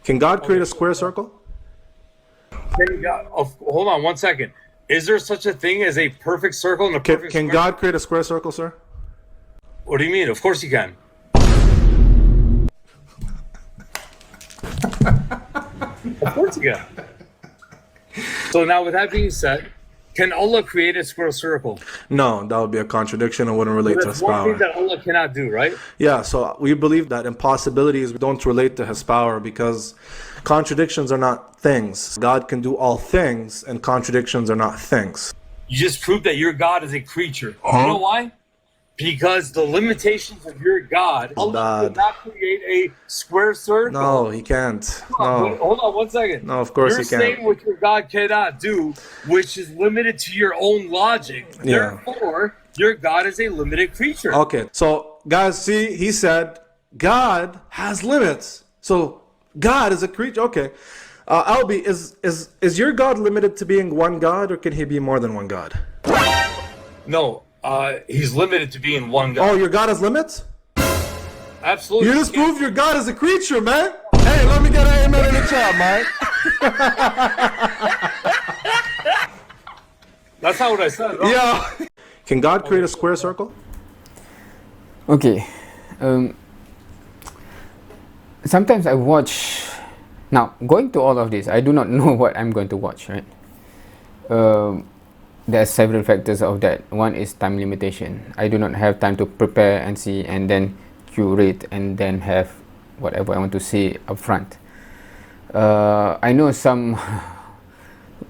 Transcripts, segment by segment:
Can God create a square circle? Hold on 1 second. Is there such a thing as a perfect circle and a perfect Can square? God create a square circle, sir? What do you mean? Of course he can. Of course he can. So now, with that being said, can Allah create a square circle? No, that would be a contradiction and wouldn't relate to That's his one thing power. that Allah cannot do, right? Yeah, so we believe that impossibilities don't relate to his power because contradictions are not things. God can do all things, and contradictions are not things. You just proved that your God is a creature. You know why? Because the limitations of your God, Allah bad. could not create a square circle. No, he can't. No. Hold on 1 second. No, of course You're he can't. saying what your God cannot do, which is limited to your own logic. Yeah. Therefore, your God is a limited creature. Okay, so guys, see, he said God has limits. So God is a creature. Okay, Albi, is your God limited to being one God, or can he be more than one God? No, he's limited to being one God. Oh, your God has limits? Absolutely. You just proved your God is a creature, man. Hey, let me get an amen in the chat, man. That's not what I said. No. Yeah. Can God create a square circle? Okay. Sometimes I watch. Now, going to all of this, I do not know what I'm going to watch, right? There are several factors of that. One is time limitation. I do not have time to prepare and see and then curate and then have whatever I want to see up front. I know some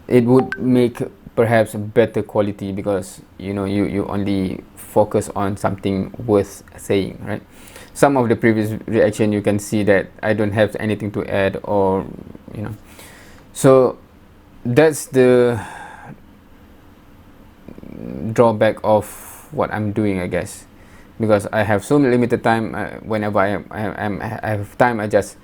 it would make perhaps better quality because you only focus on something worth saying, right? Some of the previous reaction you can see that I don't have anything to add, or so that's the drawback of what I'm doing, I guess, because I have so limited time. Whenever I have time, I just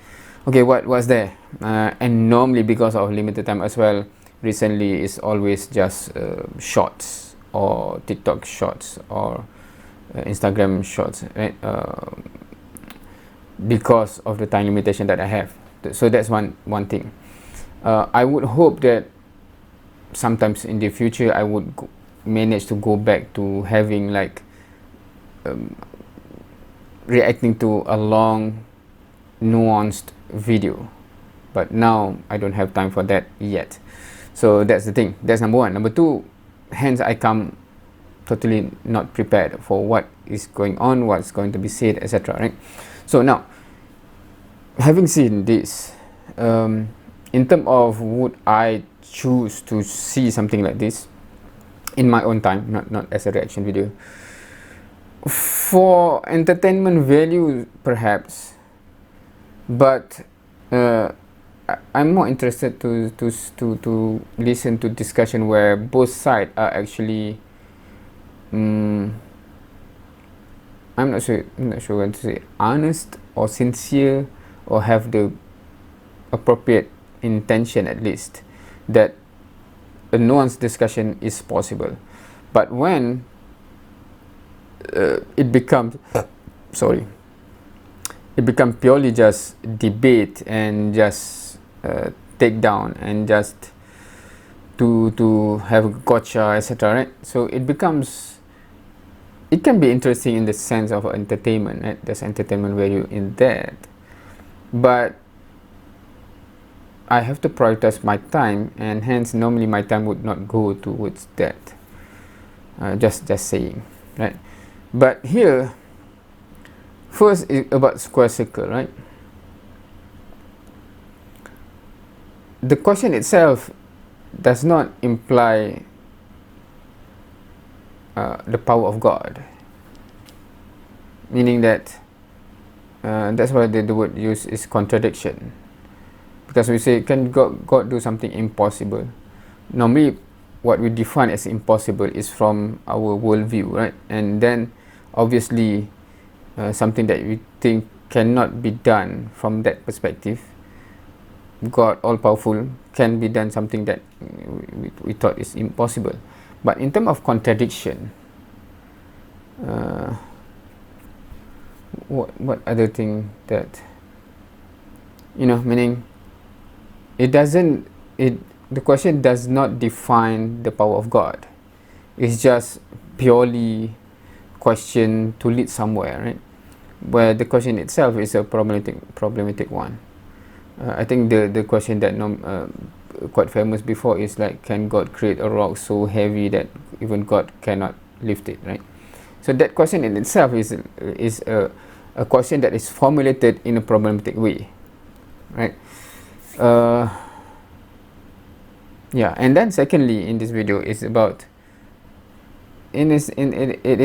what's there, and normally because of limited time as well, recently it's always just shorts or TikTok shorts or Instagram shorts, right? Because of the time limitation that I have. So that's one thing. I would hope that sometimes in the future I would manage to go back to having like reacting to a long nuanced video, but now I don't have time for that yet. So that's the thing. That's number one. Number two, hence I come totally not prepared for what is going on, what's going to be said, etc. Right? So now, having seen this, in terms of would I choose to see something like this in my own time, not as a reaction video, for entertainment value perhaps, but I'm more interested to listen to discussion where both sides are actually I'm not sure what to say, honest or sincere, or have the appropriate intention at least that a nuanced discussion is possible. But when it becomes purely just debate and just take down and just to have gotcha, etc., right? So it can be interesting in the sense of entertainment, right? There's entertainment value in that, but I have to prioritize my time, and hence normally my time would not go towards that. Just saying, right? But here, first is about square circle, right? The question itself does not imply the power of God, meaning that that's why the word used is contradiction, because we say, can God do something impossible? Normally what we define as impossible is from our worldview, right? And then obviously something that we think cannot be done from that perspective, God all powerful, can be done something that we thought is impossible. But in terms of contradiction, what other thing that meaning it doesn't, the question does not define the power of God. It's just purely question to lead somewhere, right? Where the question itself is a problematic one. I think the question that quite famous before is like, can God create a rock so heavy that even God cannot lift it, right? So that question in itself is a question that is formulated in a problematic way, right? Yeah, and then secondly in this video is about, it is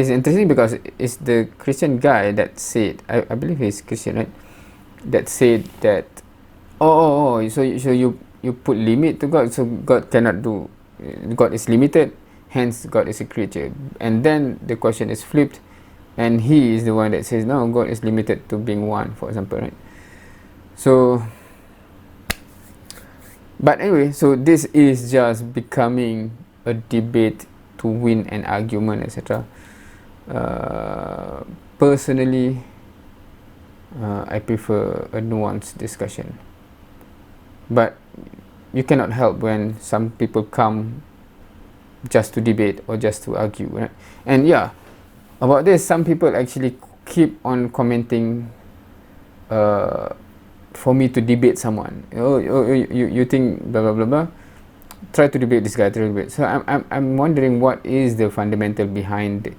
interesting because it's the Christian guy that said, I believe he's Christian, right? That said that, so you put limit to God, so God cannot do, God is limited, hence God is a creature. And then the question is flipped, and he is the one that says no, God is limited to being one, for example, right? So, but anyway, so this is just becoming a debate to win an argument, etc. Personally, I prefer a nuanced discussion, but you cannot help when some people come just to debate or just to argue, right? And yeah, about this, some people actually keep on commenting for me to debate someone. You think blah blah blah blah, try to debate this guy, try to debate. So I'm wondering what is the fundamental behind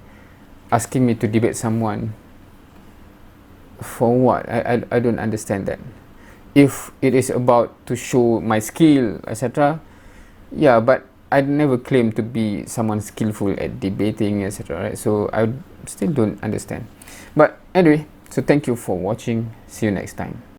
asking me to debate someone. For what? I don't understand that. If it is about to show my skill, etc., yeah, but I never claim to be someone skillful at debating, etc., right? So I still don't understand. But anyway, so thank you for watching. See you next time.